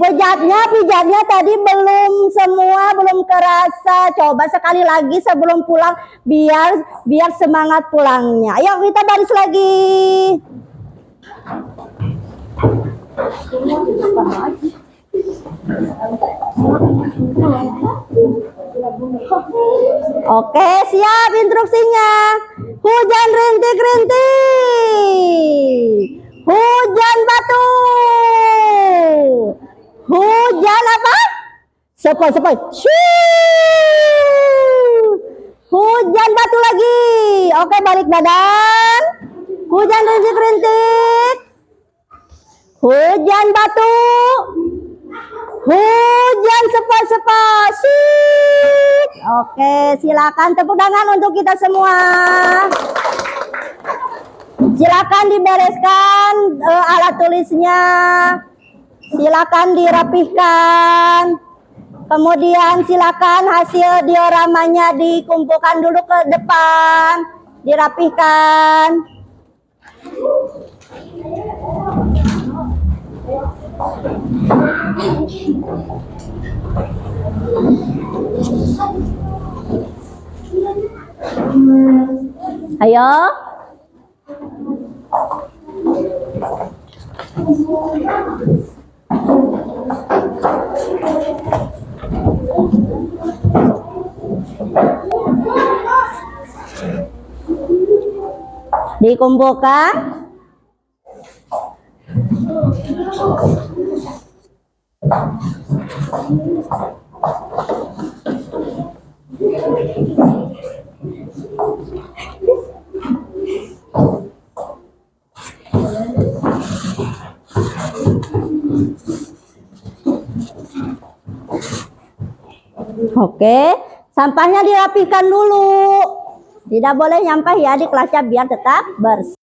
Pijatnya tadi belum semua, belum kerasa. Coba sekali lagi sebelum pulang biar semangat pulangnya. Ayo kita baris lagi. Oke, siap instruksinya. Hujan rintik-rintik. Hujan batu. Hujan apa? Sepoi. Hujan batu lagi. Oke, balik badan. Hujan rintik-rintik. Hujan batu. Hujan sepoi. Oke, silakan tepuk tangan untuk kita semua. Silakan dibereskan alat tulisnya. Silakan dirapihkan. Kemudian silakan hasil dioramanya dikumpulkan dulu ke depan, dirapihkan. Ayo. Dikumpulkan. Oke, sampahnya dirapikan dulu. Tidak boleh nyampah ya di kelasnya biar tetap bersih.